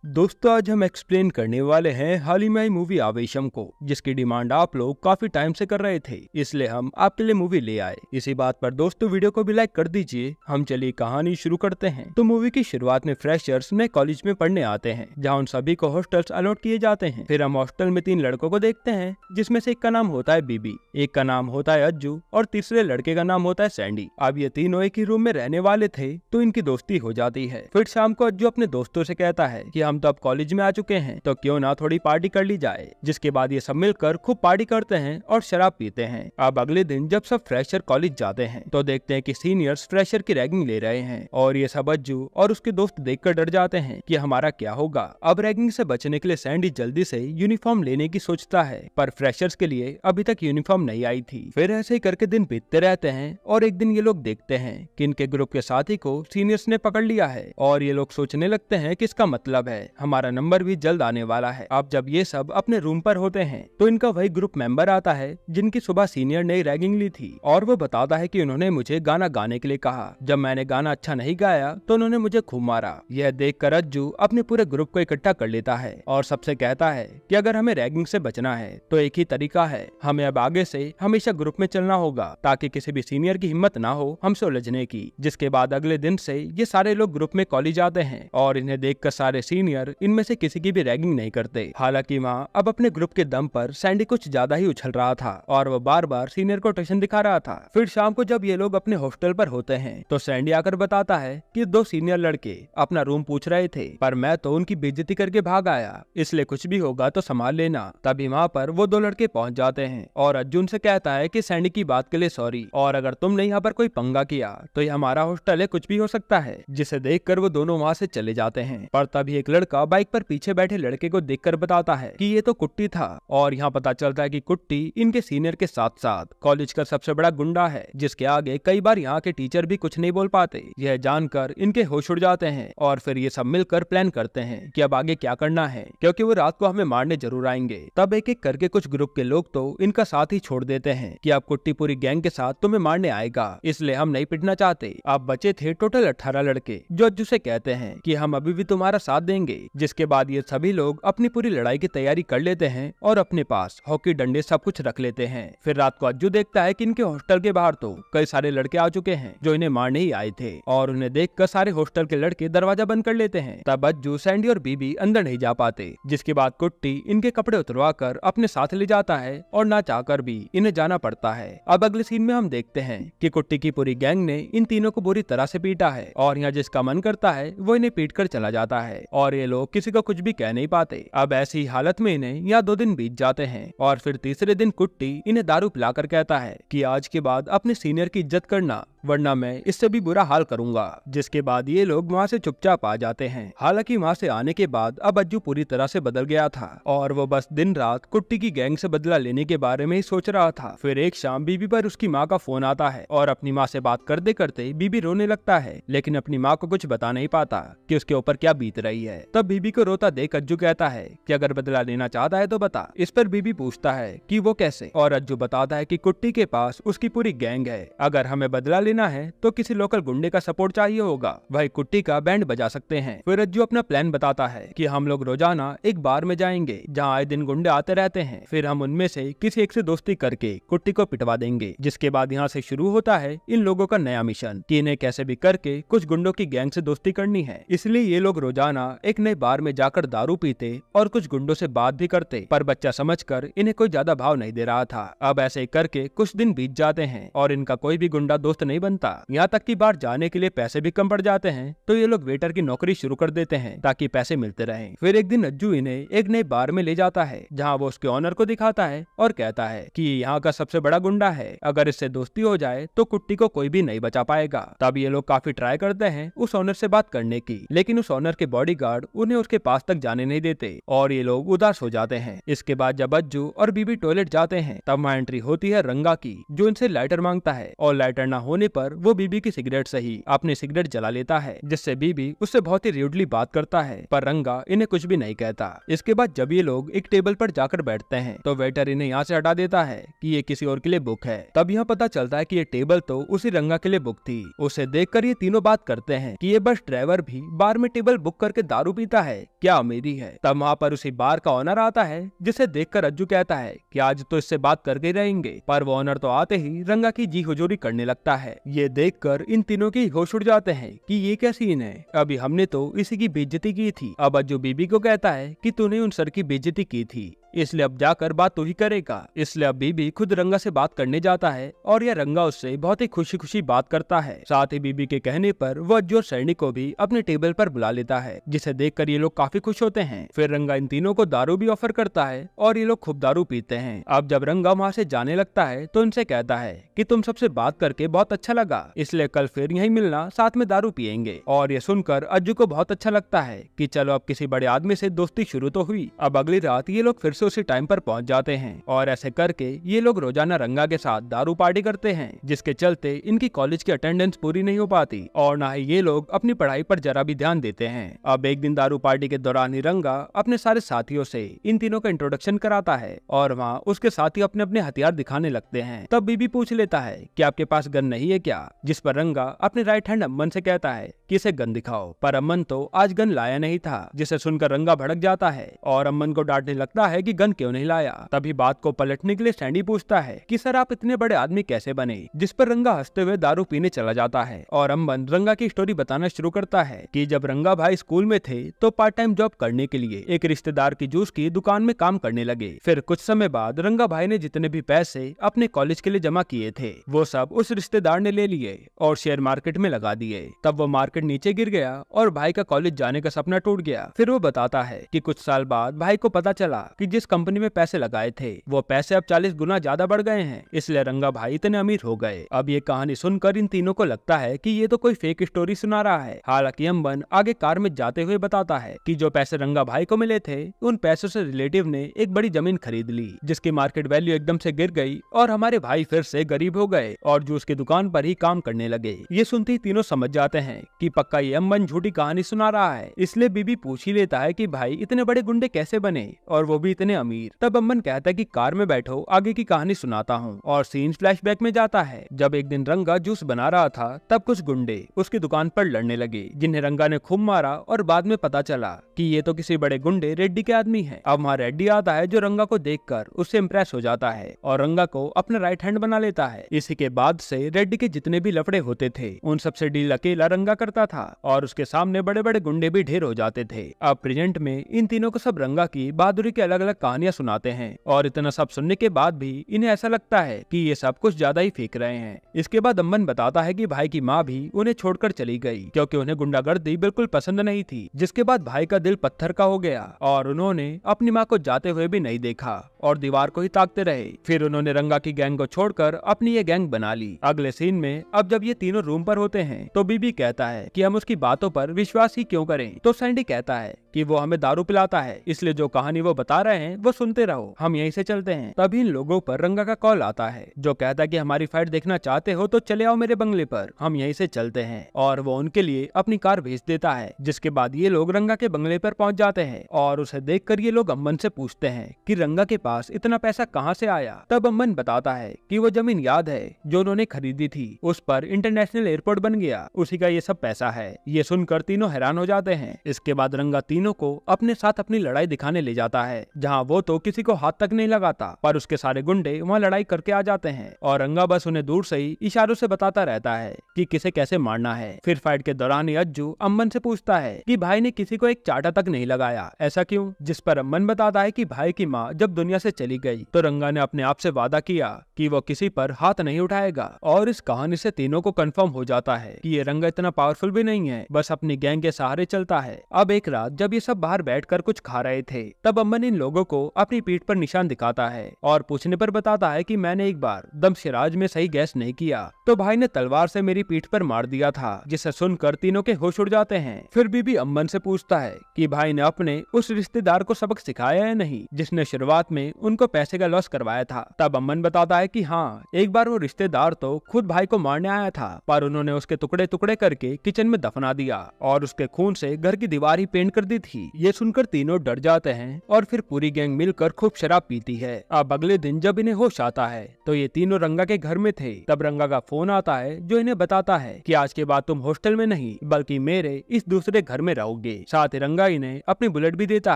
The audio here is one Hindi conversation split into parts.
दोस्तों आज हम एक्सप्लेन करने वाले हैं हाल ही में आई मूवी आवेशम को, जिसकी डिमांड आप लोग काफी टाइम से कर रहे थे, इसलिए हम आपके लिए मूवी ले आए। इसी बात पर दोस्तों वीडियो को भी लाइक कर दीजिए। हम चलिए कहानी शुरू करते हैं। तो मूवी की शुरुआत में फ्रेशर्स नए कॉलेज में पढ़ने आते हैं, जहाँ उन सभी को हॉस्टल्स अलॉट किए जाते हैं। फिर हम हॉस्टल में 3 लड़कों को देखते हैं, जिसमें से एक का नाम होता है बीबी, एक का नाम होता है अज्जू और तीसरे लड़के का नाम होता है सैंडी। अब ये तीनों एक ही रूम में रहने वाले थे, तो इनकी दोस्ती हो जाती है। फिर शाम को अज्जू अपने दोस्तों से कहता है कि हम तो अब कॉलेज में आ चुके हैं, तो क्यों ना थोड़ी पार्टी कर ली जाए। जिसके बाद ये सब मिलकर खूब पार्टी करते हैं और शराब पीते हैं। अब अगले दिन जब सब फ्रेशर कॉलेज जाते हैं, तो देखते हैं कि सीनियर्स फ्रेशर की रैगिंग ले रहे हैं और ये सब अज्जू और उसके दोस्त देखकर डर जाते हैं कि हमारा क्या होगा। अब रैगिंग से बचने के लिए सैंडी जल्दी से यूनिफॉर्म लेने की सोचता है, पर फ्रेशर्स के लिए अभी तक यूनिफॉर्म नहीं आई थी। फिर ऐसे ही करके दिन बीतते रहते हैं और एक दिन ये लोग देखते हैं कि इनके ग्रुप के साथी को सीनियर्स ने पकड़ लिया है और ये लोग सोचने लगते हैं कि इसका मतलब है हमारा नंबर भी जल्द आने वाला है। अब जब ये सब अपने रूम पर होते हैं, तो इनका वही ग्रुप मेंबर आता है जिनकी सुबह सीनियर ने रैगिंग ली थी, और वो बताता है कि उन्होंने मुझे गाना गाने के लिए कहा। जब मैंने गाना अच्छा नहीं गाया तो उन्होंने मुझे खूब मारा। यह देखकर अज्जू अपने पूरे ग्रुप को इकट्ठा कर लेता है और सबसे कहता है कि अगर हमें रैगिंग से बचना है तो एक ही तरीका है, हमें अब आगे से हमेशा ग्रुप में चलना होगा, ताकि किसी भी सीनियर की हिम्मत ना हो हमसे उलझने की। जिसके बाद अगले दिन से ये सारे लोग ग्रुप में कॉलेज आते हैं और इन्हें देखकर सारे सीनियर इनमें से किसी की भी रैगिंग नहीं करते। हालांकि वहाँ अब अपने ग्रुप के दम पर सैंडी कुछ ज्यादा ही उछल रहा था और वो बार बार सीनियर को टशन दिखा रहा था। फिर शाम को जब ये लोग अपने हॉस्टल पर होते हैं, तो सैंडी आकर बताता है कि 2 सीनियर लड़के अपना रूम पूछ रहे थे, पर मैं तो उनकी बेइज्जती करके भाग आया, इसलिए कुछ भी होगा तो संभाल लेना। तभी वहाँ पर वो 2 लड़के पहुँच जाते हैं और अर्जुन से कहता है कि सैंडी की बात के लिए सॉरी, और अगर तुमने यहाँ पर कोई पंगा किया तो ये हमारा हॉस्टल है, कुछ भी हो सकता है। जिसे देखकर वो दोनों वहाँ से चले जाते हैं। पर तभी एक लड़का बाइक पर पीछे बैठे लड़के को देखकर बताता है कि ये तो कुट्टी था, और यहाँ पता चलता है कि कुट्टी इनके सीनियर के साथ साथ कॉलेज का सबसे बड़ा गुंडा है, जिसके आगे कई बार यहाँ के टीचर भी कुछ नहीं बोल पाते। यह जानकर इनके होश उड़ जाते हैं और फिर ये सब मिलकर प्लान करते हैं कि अब आगे क्या करना है, क्योंकि वो रात को हमें मारने जरूर आएंगे। तब एक एक करके कुछ ग्रुप के लोग तो इनका साथ ही छोड़ देते हैं कि अब कुट्टी पूरी गैंग के साथ तुम्हें मारने आएगा, इसलिए हम नहीं पिटना चाहते। अब बचे थे टोटल 18 लड़के, जो अज्जू से कहते हैं कि हम अभी भी तुम्हारा साथ देंगे। जिसके बाद ये सभी लोग अपनी पूरी लड़ाई की तैयारी कर लेते हैं और अपने पास हॉकी डंडे सब कुछ रख लेते हैं। फिर रात को अज्जू देखता है कि इनके हॉस्टल के बाहर तो कई सारे लड़के आ चुके हैं जो इन्हें मारने ही आए थे, और उन्हें देखकर सारे हॉस्टल के लड़के दरवाजा बंद कर लेते हैं। तब अज्जू, सैंडी और बीबी अंदर नहीं जा पाते। जिसके बाद कुट्टी इनके कपड़े उतरवा कर अपने साथ ले जाता है और ना चाहकर भी इन्हें जाना पड़ता है। अब अगले सीन में हम देखते हैं कि कुट्टी की पूरी गैंग ने इन तीनों को बुरी तरह से पीटा है, और यहाँ जिसका मन करता है वो इन्हें पीट कर चला जाता है, और ये लोग किसी को कुछ भी कह नहीं पाते। अब ऐसी हालत में इन्हें यहाँ 2 दिन बीत जाते हैं, और फिर तीसरे दिन कुट्टी इन्हें दारू पिलाकर कहता है कि आज के बाद अपने सीनियर की इज्जत करना, वरना मैं इससे भी बुरा हाल करूंगा। जिसके बाद ये लोग वहाँ से चुपचाप आ जाते हैं। हालांकि वहाँ से आने के बाद अब अज्जू पूरी तरह से बदल गया था, और वो बस दिन रात कुट्टी की गैंग से बदला लेने के बारे में ही सोच रहा था। फिर एक शाम बीबी पर उसकी माँ का फोन आता है, और अपनी माँ से बात करते करते बीबी रोने लगता है, लेकिन अपनी माँ को कुछ बता नहीं पाता कि उसके ऊपर क्या बीत रही है। तब बीबी को रोता देख अज्जू कहता है कि अगर बदला लेना चाहता है तो बता। इस पर बीबी पूछता है कि वो कैसे, और अज्जू बताता है कि कुट्टी के पास उसकी पूरी गैंग है, अगर हमें बदला लेना है तो किसी लोकल गुंडे का सपोर्ट चाहिए होगा, वही कुट्टी का बैंड बजा सकते हैं। फिर अज्जू अपना प्लान बताता है कि हम लोग रोजाना एक बार में जाएंगे जहाँ आए दिन गुंडे आते रहते हैं, फिर हम उनमें से किसी एक से दोस्ती करके कुट्टी को पिटवा देंगे। जिसके बाद यहाँ से शुरू होता है इन लोगों का नया मिशन कि इन्हें कैसे भी करके कुछ गुंडों की गैंग से दोस्ती करनी है। इसलिए ये लोग रोजाना एक नए बार में जाकर दारू पीते और कुछ गुंडों से बात भी करते, पर बच्चा समझकर इन्हें कोई ज्यादा भाव नहीं दे रहा था। अब ऐसे ही करके कुछ दिन बीत जाते हैं और इनका कोई भी गुंडा दोस्त नहीं बनता। यहाँ तक कि बाहर जाने के लिए पैसे भी कम पड़ जाते हैं, तो ये लोग वेटर की नौकरी शुरू कर देते हैं ताकि पैसे मिलते रहें। फिर एक दिन अज्जू इन्हें एक नए बार में ले जाता है, जहाँ वो उसके ऑनर को दिखाता है और कहता है कि यहाँ का सबसे बड़ा गुंडा है, अगर इससे दोस्ती हो जाए तो कुट्टी को कोई भी नहीं बचा पाएगा। तब ये लोग काफी ट्राई करते हैं उस ऑनर से बात करने की, लेकिन उस ऑनर के बॉडीगार्ड उन्हें उसके पास तक जाने नहीं देते और ये लोग उदास हो जाते हैं। इसके बाद जब अज्जू और बीबी टॉयलेट जाते हैं, तब वहाँ एंट्री होती है रंगा की, जो इनसे लाइटर मांगता है, और लाइटर न होने पर वो बीबी की सिगरेट से ही अपनी सिगरेट जला लेता है, जिससे बीबी उससे बहुत ही रूडली बात करता है, पर रंगा इन्हें कुछ भी नहीं कहता। इसके बाद जब ये लोग एक टेबल पर जाकर बैठते हैं, तो वेटर इन्हें यहाँ से हटा देता है कि ये किसी और के लिए बुक है। तब यहाँ पता चलता है कि ये टेबल तो उसी रंगा के लिए बुक थी। उसे देखकर ये तीनों बात करते हैं कि ये बस ड्राइवर भी बार में टेबल बुक करके दारू पीता है, क्या अमीरी है। तब वहाँ पर उसी बार का ऑनर आता है, जिसे देखकर अज्जू कहता है कि आज तो इससे बात करके रहेंगे, पर वो ऑनर तो आते ही रंगा की जी हुजूरी करने लगता है। ये देखकर इन तीनों के होश उड़ जाते हैं कि ये क्या सीन है, अभी हमने तो इसी की बेइज्जती की थी। अब अज्जू बीबी को कहता है कि तूने उन सर की बेइज्जती की थी, इसलिए अब जाकर बात तू ही करेगा। इसलिए अब बीबी खुद रंगा से बात करने जाता है और यह रंगा उससे बहुत ही खुशी खुशी बात करता है। साथ ही बीबी के कहने पर वो अज्जू और सैनी को भी अपने टेबल पर बुला लेता है, जिसे देखकर ये लोग काफी खुश होते हैं। फिर रंगा इन तीनों को दारू भी ऑफर करता है और ये लोग खूब दारू पीते हैं। अब जब रंगा वहाँ से जाने लगता है तो उनसे कहता है कि तुम सबसे बात करके बहुत अच्छा लगा, इसलिए कल फिर यहीं मिलना, साथ में दारू पियेंगे। और ये सुनकर अज्जू को बहुत अच्छा लगता है कि चलो अब किसी बड़े आदमी से दोस्ती शुरू तो हुई। अब अगली रात ये लोग फिर से उसी टाइम पर पहुंच जाते हैं और ऐसे करके ये लोग रोजाना रंगा के साथ दारू पार्टी करते हैं, जिसके चलते इनकी कॉलेज की अटेंडेंस पूरी नहीं हो पाती और ना ही ये लोग अपनी पढ़ाई पर जरा भी ध्यान देते हैं। अब एक दिन दारू पार्टी के दौरान ही रंगा अपने सारे साथियों से इन तीनों का इंट्रोडक्शन कराता है और वहाँ उसके साथी अपने अपने हथियार दिखाने लगते हैं। तब बीबी पूछ लेता है कि आपके पास गन नहीं है क्या, जिस पर रंगा अपने राइट हैंड अम्मन से कहता है कि इसे गन दिखाओ, पर अम्मन तो आज गन लाया नहीं था, जिसे सुनकर रंगा भड़क जाता है और अम्मन को डांटने लगता है कि गन क्यों नहीं लाया। तभी बात को पलटने के लिए सैंडी पूछता है कि सर आप इतने बड़े आदमी कैसे बने, जिस पर रंगा हंसते हुए दारू पीने चला जाता है और अम्मन रंगा की स्टोरी बताना शुरू करता है कि जब रंगा भाई स्कूल में थे तो पार्ट टाइम जॉब करने के लिए एक रिश्तेदार की जूस की दुकान में काम करने लगे। फिर कुछ समय बाद रंगा भाई ने जितने भी पैसे अपने कॉलेज के लिए जमा किए थे वो सब उस रिश्तेदार ने ले लिए और शेयर मार्केट में लगा दिए। तब वो मार्केट नीचे गिर गया और भाई का कॉलेज जाने का सपना टूट गया। फिर वो बताता है कि कुछ साल बाद भाई को पता चला कि जिस कंपनी में पैसे लगाए थे वो पैसे अब 40 गुना ज्यादा बढ़ गए हैं, इसलिए रंगा भाई इतने अमीर हो गए। अब ये कहानी सुनकर इन तीनों को लगता है कि ये तो कोई फेक स्टोरी सुना रहा है। हालांकि अम्बन आगे कार में जाते हुए बताता है कि जो पैसे रंगा भाई को मिले थे उन पैसों से रिलेटिव ने एक बड़ी जमीन खरीद ली, जिसकी मार्केट वैल्यू एकदम से गिर गई और हमारे भाई फिर से गरीब हो गए और जूस की दुकान पर ही काम करने लगे। ये सुनते ही तीनों समझ जाते हैं कि पक्का ये अम्बन झूठी कहानी सुना रहा है, इसलिए बीबी पूछ ही लेता है कि भाई इतने बड़े गुंडे कैसे बने और वो भी इतने अमीर। तब अम्बन कहता है कि कार में बैठो, आगे की कहानी सुनाता हूँ। और सीन फ्लैशबैक में जाता है जब एक दिन रंगा जूस बना रहा था तब कुछ गुंडे उसकी दुकान पर लड़ने लगे, जिन्हें रंगा ने खूब मारा और बाद में पता चला कि ये तो किसी बड़े गुंडे रेड्डी के आदमी हैं। अब वहाँ रेड्डी आता है जो रंगा को देखकर उससे इम्प्रेस हो जाता है और रंगा को अपना राइट हैंड बना लेता है। इसी के बाद से रेड्डी के जितने भी लफड़े होते थे उन सबसे डील अकेला रंगा करता था और उसके सामने बड़े बड़े गुंडे भी ढेर हो जाते थे। अब प्रेजेंट में इन तीनों को सब रंगा की बहादुरी की अलग अलग कहानियां सुनाते हैं और इतना सब सुनने के बाद भी इन्हें ऐसा लगता है कि ये सब कुछ ज्यादा ही फेंक रहे हैं। इसके बाद अम्बन बताता है कि भाई की माँ भी उन्हें छोड़कर चली गई क्योंकि उन्हें गुंडागर्दी बिल्कुल पसंद नहीं थी, जिसके बाद भाई का दिल पत्थर का हो गया और उन्होंने अपनी माँ को जाते हुए भी नहीं देखा और दीवार को ही ताकते रहे। फिर उन्होंने रंगा की गैंग को छोड़कर अपनी ये गैंग बना ली। अगले सीन में अब जब ये तीनों रूम पर होते हैं तो बीबी कहता है कि हम उसकी बातों पर विश्वास ही क्यों करें, तो सैंडी कहता है कि वो हमें दारू पिलाता है, इसलिए जो कहानी वो बता रहे हैं वो सुनते रहो, हम यहीं से चलते हैं। तभी इन लोगों पर रंगा का कॉल आता है जो कहता है कि हमारी फाइट देखना चाहते हो तो चले आओ मेरे बंगले पर, हम यहीं से चलते हैं। और वो उनके लिए अपनी कार भेज देता है, जिसके बाद ये लोग रंगा के बंगले पर पहुंच जाते हैं और उसे देखकर ये लोग अम्बन से पूछते हैं कि रंगा के पास इतना पैसा कहां से आया। तब अम्बन बताता है कि वो जमीन याद है जो उन्होंने खरीदी थी, उस पर इंटरनेशनल एयरपोर्ट बन गया, उसी का ये सब पैसा है। ये सुनकर तीनों हैरान हो जाते हैं। इसके बाद रंगा तीनों को अपने साथ अपनी लड़ाई दिखाने ले जाता है, जहाँ वो तो किसी को हाथ तक नहीं लगाता पर उसके सारे गुंडे वहाँ लड़ाई करके आ जाते हैं और रंगा बस उन्हें दूर से ही इशारों से बताता रहता है कि किसे कैसे मारना है। फिर फाइट के दौरान ही अज्जू अम्बन से पूछता है कि भाई ने किसी को एक चाटा तक नहीं लगाया, ऐसा क्यों? जिस पर अम्बन बताता है कि भाई की माँ जब दुनिया से चली गई तो रंगा ने अपने आप से वादा किया कि वो किसी पर हाथ नहीं उठाएगा। और इस कहानी से तीनों को कंफर्म हो जाता है कि ये रंगा इतना पावरफुल भी नहीं है, बस अपनी गैंग के सहारे चलता है। अब एक रात जब ये सब बाहर बैठकर कुछ खा रहे थे तब अम्बन इन लोगों को अपनी पीठ पर निशान दिखाता है और पूछने पर बताता है कि मैंने एक बार दमशराज में सही गैस नहीं किया तो भाई ने तलवार से मेरी पीठ पर मार दिया था, जिसे सुनकर तीनों के होश उड़ जाते हैं। फिर बीबी अम्बन से पूछता है कि भाई ने अपने उस रिश्तेदार को सबक सिखाया या नहीं जिसने शुरुआत में उनको पैसे का लॉस करवाया था। तब अम्बन बताता है कि हाँ, एक बार वो रिश्तेदार तो खुद भाई को मारने आया था पर उन्होंने उसके टुकड़े टुकड़े करके किचन में दफना दिया और उसके खून से घर की दीवार ही पेंट कर दी थी। ये सुनकर तीनों डर जाते हैं और फिर पूरी गैंग मिलकर खूब शराब पीती है। अब अगले दिन जब इन्हें होश आता है तो ये तीनों रंगा के घर में थे। तब रंगा का फोन आता है जो इन्हें बताता है कि आज के बाद तुम हॉस्टल में नहीं बल्कि मेरे इस दूसरे घर में रहोगे। साथ ही रंगा इन्हें अपनी बुलेट भी देता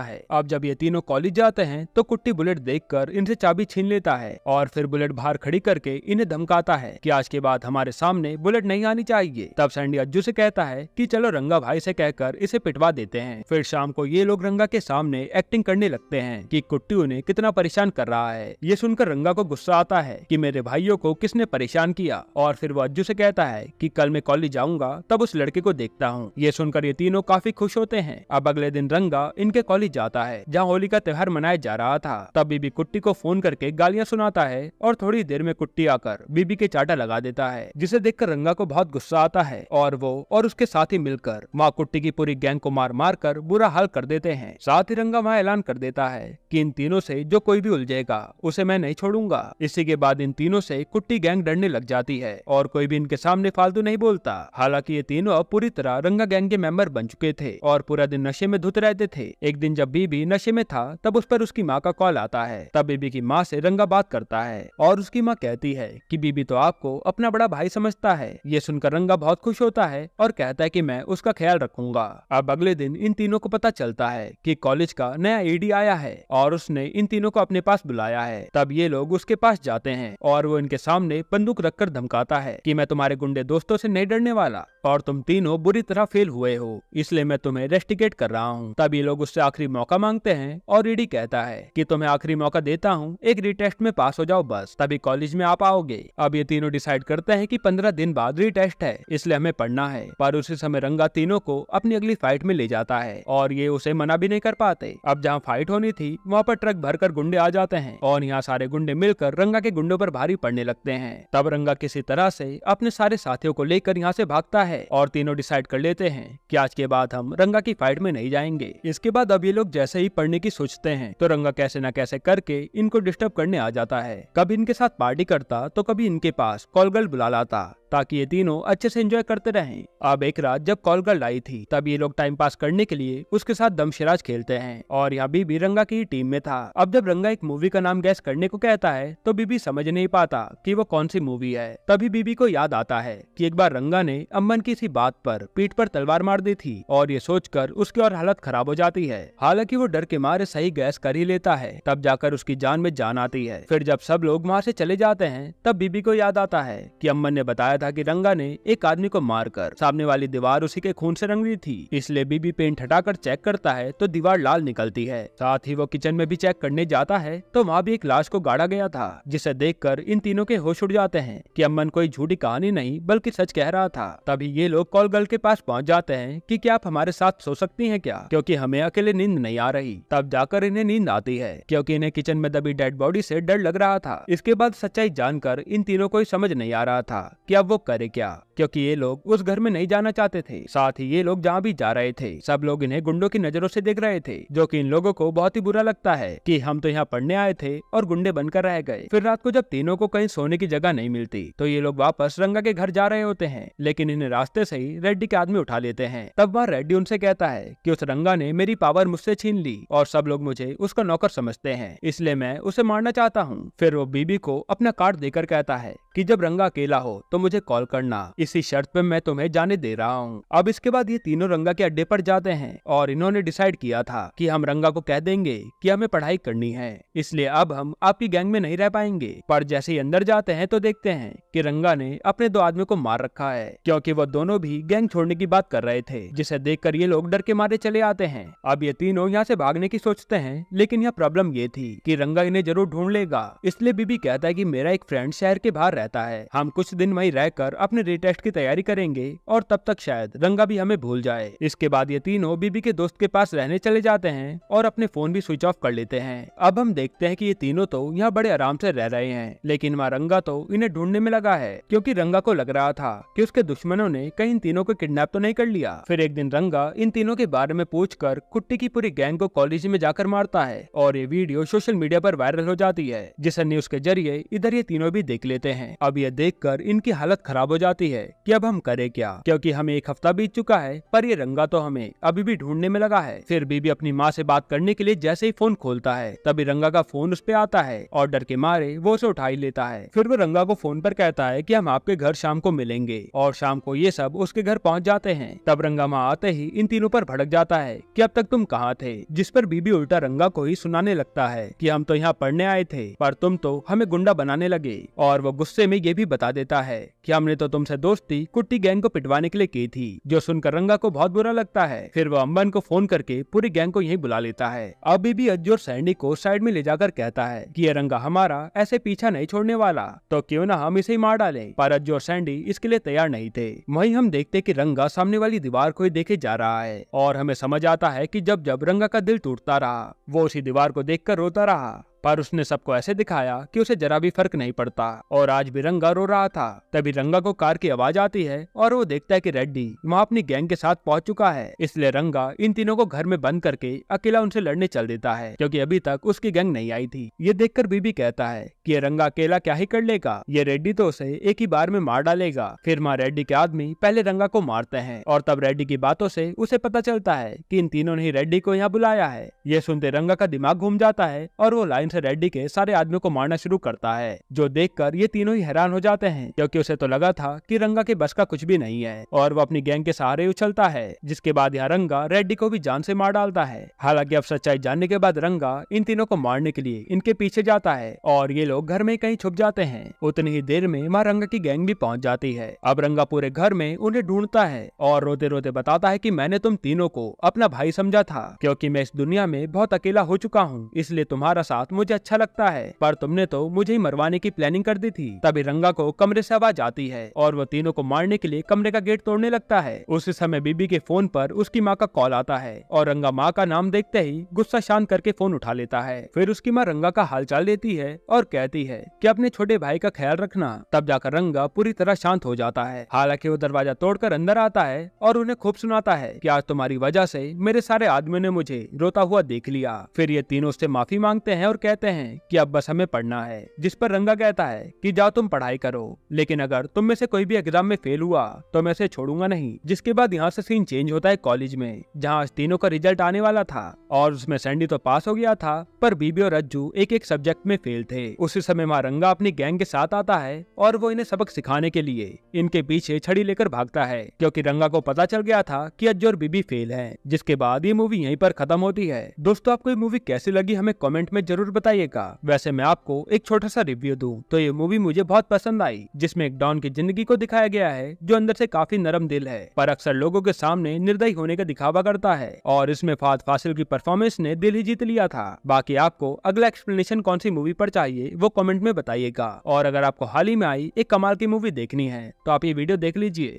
है। अब जब ये तीनों कॉलेज जाते हैं तो कुट्टी बुलेट देखकर इनसे चाबी छीन लेता है और फिर बुलेट बाहर खड़ी करके इन्हें धमकाता है कि आज के बाद हमारे सामने बुलेट नहीं आनी चाहिए। तब सैंडी अज्जू से कहता है कि चलो रंगा भाई से कहकर इसे पिटवा देते हैं। फिर शाम को ये लोग रंगा के सामने एक्टिंग करने लगते हैं कि कुट्टी उन्हें कितना परेशान कर रहा है। ये सुनकर रंगा को गुस्सा आता है कि मेरे भाइयों को किसने परेशान किया और फिर वो अज्जू से कहता है कि कल मैं कॉलेज जाऊंगा तब उस लड़के को देखता हूँ। ये सुनकर ये तीनों काफी खुश होते हैं। अब अगले दिन रंगा इनके कॉलेज जाता है जहाँ होली का त्योहार मनाया जा रहा था। तब बीबी कुट्टी को फोन करके गालियाँ सुनाता है और थोड़ी देर में कुट्टी आकर बीबी के चाटा लगा देता है, जिसे देखकर रंगा को बहुत गुस्सा आता है और वो और उसके साथी मिलकर माँ कुट्टी की पूरी गैंग को मार मार कर बुरा हाल कर देते हैं। साथ ही रंगा वहाँ ऐलान कर देता है कि इन तीनों से जो कोई भी उलझेगा उसे मैं नहीं छोड़ूंगा। इसी के बाद इन तीनों से कुट्टी गैंग डरने लग जाती है और कोई भी इनके सामने फालतू नहीं बोलता। हालांकि ये तीनों अब पूरी तरह रंगा गैंग के मेंबर बन चुके थे और पूरा दिन नशे में धुत रहते थे। एक दिन जब बीबी नशे में था तब उस पर उसकी माँ का कॉल आता है। तब बीबी की माँ से रंगा बात करता है और उसकी माँ कहती है कि बीबी तो आपको अपना बड़ा भाई समझता है। ये सुनकर रंगा बहुत खुश होता है और कहता है कि मैं उसका ख्याल रखूंगा। अब अगले दिन इन तीनों को पता चलता है कि कॉलेज का नया एडी आया है और उसने इन तीनों को अपने पास बुलाया है। तब ये लोग उसके पास जाते हैं और वो इनके सामने बंदूक रखकर धमकाता है कि मैं तुम्हारे गुंडे दोस्तों से नहीं डरने वाला और तुम तीनों बुरी तरह फेल हुए हो, इसलिए मैं तुम्हें रेस्टिकेट कर रहा हूँ। तब ये लोग उससे आखिरी मौका मांगते हैं और ईडी कहता है कि तुम्हें आखिरी मौका देता हूँ, एक रीटेस्ट में पास हो जाओ बस, तभी कॉलेज में आप आओगे। अब ये तीनों डिसाइड करते हैं कि 15 दिन बाद रीटेस्ट है इसलिए हमें पढ़ना है। पर उसी समय रंगा तीनों को अपनी अगली फाइट में ले जाता है और ये उसे मना भी नहीं कर पाते। अब जहाँ फाइट होनी थी वहाँ पर ट्रक भरकर गुंडे आ जाते हैं और यहाँ सारे गुंडे मिलकर रंगा के गुंडों पर भारी पड़ने लगते हैं। तब रंगा किसी तरह से अपने सारे साथियों को लेकर यहाँ से भागता है और तीनों डिसाइड कर लेते हैं कि आज के बाद हम रंगा की फाइट में नहीं जाएंगे। इसके बाद अब ये लोग जैसे ही पढ़ने की सोचते हैं तो रंगा कैसे न कैसे करके इनको डिस्टर्ब करने आ जाता है। कभी इनके साथ पार्टी करता तो कभी इनके पास कॉल गर्ल बुला लाता ताकि ये तीनों अच्छे से एंजॉय करते रहें। अब एक रात जब कॉल गर्ल आई थी तब ये लोग टाइम पास करने के लिए उसके साथ दमशराज खेलते हैं और यहाँ बीबी रंगा की टीम में था। अब जब रंगा एक मूवी का नाम गैस करने को कहता है तो बीबी समझ नहीं पाता कि वो कौन सी मूवी है। तभी बीबी को याद आता है कि एक बार रंगा ने अम्मन की इसी बात पर पीठ पर तलवार मार दी थी और ये सोचकर उसकी और हालत खराब हो जाती है। हालांकि वो डर के मारे सही गैस कर ही लेता है, तब जाकर उसकी जान में जान आती है। फिर जब सब लोग वहाँ से चले जाते हैं तब बीबी को याद आता है कि अम्मन ने बताया था कि रंगा ने एक आदमी को मारकर सामने वाली दीवार उसी के खून से रंग दी थी। इसलिए बीबी पेंट हटाकर चेक करता है तो दीवार लाल निकलती है। साथ ही वो किचन में भी चेक करने जाता है तो वहाँ भी एक लाश को गाड़ा गया था, जिसे देखकर इन तीनों के होश उड़ जाते हैं कि अम्मन कोई झूठी कहानी नहीं बल्कि सच कह रहा था। तभी ये लोग कॉल गर्ल के पास पहुँच जाते हैं कि क्या आप हमारे साथ सो सकती हैं क्या, क्योंकि हमें अकेले नींद नहीं आ रही। तब जाकर इन्हें नींद आती है क्योंकि इन्हें किचन में दबी डेड बॉडी से डर लग रहा था। इसके बाद सच्चाई जानकर इन तीनों को समझ नहीं आ रहा था कि अब वो करे क्या, क्योंकि ये लोग उस घर में नहीं जाना चाहते थे। साथ ही ये लोग जहाँ भी जा रहे थे सब लोग इन्हें गुंडों की नजरों से देख रहे थे, जो कि इन लोगों को बहुत ही बुरा लगता है कि हम तो यहाँ पढ़ने आए थे और गुंडे बनकर रह गए। फिर रात को जब तीनों को कहीं सोने की जगह नहीं मिलती तो ये लोग वापस रंगा के घर जा रहे होते हैं, लेकिन इन्हें रास्ते से ही रेड्डी के आदमी उठा लेते हैं। तब वह रेड्डी उनसे कहता है कि उस रंगा ने मेरी पावर मुझसे छीन ली और सब लोग मुझे उसका नौकर समझते हैं, इसलिए मैं उसे मारना चाहता हूँ। फिर वो बीबी को अपना कार्ड देकर कहता है कि जब रंगा अकेला हो तो मुझे कॉल करना, इसी शर्त पे मैं तुम्हें जाने दे रहा हूँ। अब इसके बाद ये तीनों रंगा के अड्डे पर जाते हैं और इन्होंने डिसाइड किया था कि हम रंगा को कह देंगे कि हमें पढ़ाई करनी है, इसलिए अब हम आपकी गैंग में नहीं रह पाएंगे। पर जैसे ही अंदर जाते हैं तो देखते हैं कि रंगा ने अपने दो आदमी को मार रखा है, क्योंकि वो दोनों भी गैंग छोड़ने की बात कर रहे थे, जिसे देखकर ये लोग डर के मारे चले आते हैं। अब ये तीनों यहाँ से भागने की सोचते हैं, लेकिन यह प्रॉब्लम ये थी कि रंगा इन्हें जरूर ढूंढ लेगा। इसलिए बीबी कहता है कि मेरा एक फ्रेंड शहर के बाहर रहता है, हम कुछ दिन वहीं रहकर अपने रीटेस्ट की तैयारी करेंगे और तब तक शायद रंगा भी हमें भूल जाए। इसके बाद ये तीनों बीबी के दोस्त के पास रहने चले जाते हैं और अपने फोन भी स्विच ऑफ कर लेते हैं। अब हम देखते हैं कि ये तीनों तो यहाँ बड़े आराम से रह रहे हैं, लेकिन वहाँ रंगा तो इन्हें ढूंढने में लगा है, क्योंकि रंगा को लग रहा था कि उसके दुश्मनों ने कहीं इन तीनों को किडनैप तो नहीं कर लिया। फिर एक दिन रंगा इन तीनों के बारे में पूछकर कुट्टी की पूरी गैंग को कॉलेज में जाकर मारता है और ये वीडियो सोशल मीडिया पर वायरल हो जाती है, जिसे न्यूज के जरिए इधर ये तीनों भी देख लेते हैं। अब ये देखकर इनकी हालत खराब हो जाती है है कि अब हम करें क्या, क्योंकि हमें एक हफ्ता बीत चुका है पर ये रंगा तो हमें अभी भी ढूंढने में लगा है। फिर बीबी अपनी माँ से बात करने के लिए जैसे ही फोन खोलता है तभी रंगा का फोन उस पे आता है और डर के मारे वो उसे उठा ही लेता है। फिर वो रंगा को फोन पर कहता है कि हम आपके घर शाम को मिलेंगे और शाम को ये सब उसके घर पहुंच जाते हैं। तब रंगा वहाँ आते ही इन तीनों पर भड़क जाता है कि अब तक तुम कहाँ थे, जिस पर बीबी उल्टा रंगा को ही सुनाने लगता है कि हम तो यहाँ पढ़ने आए थे पर तुम तो हमें गुंडा बनाने लगे। और वो गुस्से में ये भी बता देता है कि हमने तो तुमसे दोस्ती कुट्टी गैंग को पिटवाने के लिए की थी, जो सुनकर रंगा को बहुत बुरा लगता है। फिर वो अंबन को फोन करके पूरी गैंग को यहीं बुला लेता है। अब बीबी अज्जू और सैंडी को साइड में ले जाकर कहता है कि ये रंगा हमारा ऐसे पीछा नहीं छोड़ने वाला, तो क्यों ना हम इसे ही मार डालें। पर अज्जू और सैंडी इसके लिए तैयार नहीं थे। वहीं हम देखते कि रंगा सामने वाली दीवार को ही देखे जा रहा है और हमें समझ आता है कि जब जब रंगा का दिल टूटता रहा वो उसी दीवार को देखकर रोता रहा, पर उसने सबको ऐसे दिखाया कि उसे जरा भी फर्क नहीं पड़ता और आज भी रंगा रो रहा था। तभी रंगा को कार की आवाज आती है और वो देखता है कि रेड्डी वहाँ अपनी गैंग के साथ पहुंच चुका है। इसलिए रंगा इन तीनों को घर में बंद करके अकेला उनसे लड़ने चल देता है, क्योंकि अभी तक उसकी गैंग नहीं आई थी। ये देखकर बीबी कहता है कि ये रंगा अकेला क्या ही कर लेगा, ये रेड्डी तो उसे एक ही बार में मार डालेगा। फिर माँ रेड्डी के आदमी पहले रंगा को मारते हैं और तब रेड्डी की बातों से उसे पता चलता है कि इन तीनों ने ही रेड्डी को यहाँ बुलाया है। ये सुनते रंगा का दिमाग घूम जाता है और वो लाइन से रेड्डी के सारे आदमियों को मारना शुरू करता है, जो देखकर ये तीनों ही हैरान हो जाते हैं, क्योंकि उसे तो लगा था कि रंगा के बस का कुछ भी नहीं है और वो अपनी गैंग के सहारे उछलता है। जिसके बाद यहाँ रंगा रेड्डी को भी जान से मार डालता है। हालांकि अब सच्चाई जानने के बाद रंगा इन तीनों को मारने के लिए इनके पीछे जाता है और ये लोग घर में कहीं छुप जाते हैं। उतनी ही देर में वहाँ रंगा की गैंग भी पहुंच जाती है। अब रंगा पूरे घर में उन्हें ढूंढता है और रोते रोते बताता है कि मैंने तुम तीनों को अपना भाई समझा था, क्योंकि मैं इस दुनिया में बहुत अकेला हो चुका हूँ, इसलिए तुम्हारा साथ मुझे अच्छा लगता है, पर तुमने तो मुझे ही मरवाने की प्लानिंग कर दी थी। तभी रंगा को कमरे से आवाज आती है और वो तीनों को मारने के लिए कमरे का गेट तोड़ने लगता है। उस समय बीबी के फोन पर उसकी माँ का कॉल आता है और रंगा माँ का नाम देखते ही गुस्सा शांत करके फोन उठा लेता है। फिर उसकी माँ रंगा का हालचाल लेती है और कहती है कि अपने छोटे भाई का ख्याल रखना। तब जाकर रंगा पूरी तरह शांत हो जाता है। हालांकि वो दरवाजा तोड़कर अंदर आता है और उन्हें खूब सुनाता है कि आज तुम्हारी वजह से मेरे सारे आदमियों ने मुझे रोता हुआ देख लिया। फिर ये तीनों उससे माफी मांगते हैं और कहते हैं कि अब बस हमें पढ़ना है। जिस पर रंगा कहता है कि जाओ तुम पढ़ाई करो, लेकिन अगर तुम में से कोई भी एग्जाम में फेल हुआ तो मैं इसे छोड़ूंगा नहीं। जिसके बाद यहाँ से सीन चेंज होता है कॉलेज में, जहाँ तीनों का रिजल्ट आने वाला था और उसमें सैंडी तो पास हो गया था, पर बीबी और अज्जू एक एक सब्जेक्ट में फेल थे। उसी समय वहाँ रंगा अपनी गैंग के साथ आता है और वो इन्हें सबक सिखाने के लिए इनके पीछे छड़ी लेकर भागता है, क्योंकि रंगा को पता चल गया था कि अज्जू और बीबी फेल है। जिसके बाद ये मूवी यहीं पर खत्म होती है। दोस्तों, आपको ये मूवी कैसी लगी हमें कमेंट में जरूर बताइएगा। वैसे मैं आपको एक छोटा सा रिव्यू दूं तो ये मूवी मुझे बहुत पसंद आई, जिसमें एक डॉन की जिंदगी को दिखाया गया है जो अंदर से काफी नरम दिल है, पर अक्सर लोगों के सामने निर्दयी होने का दिखावा करता है। और इसमें फहद फासिल की परफॉर्मेंस ने दिल ही जीत लिया था। बाकी आपको अगला एक्सप्लेनेशन कौन सी मूवी पर चाहिए वो कमेंट में बताइएगा। और अगर आपको हाल ही में आई एक कमाल की मूवी देखनी है तो आप ये वीडियो देख लीजिए।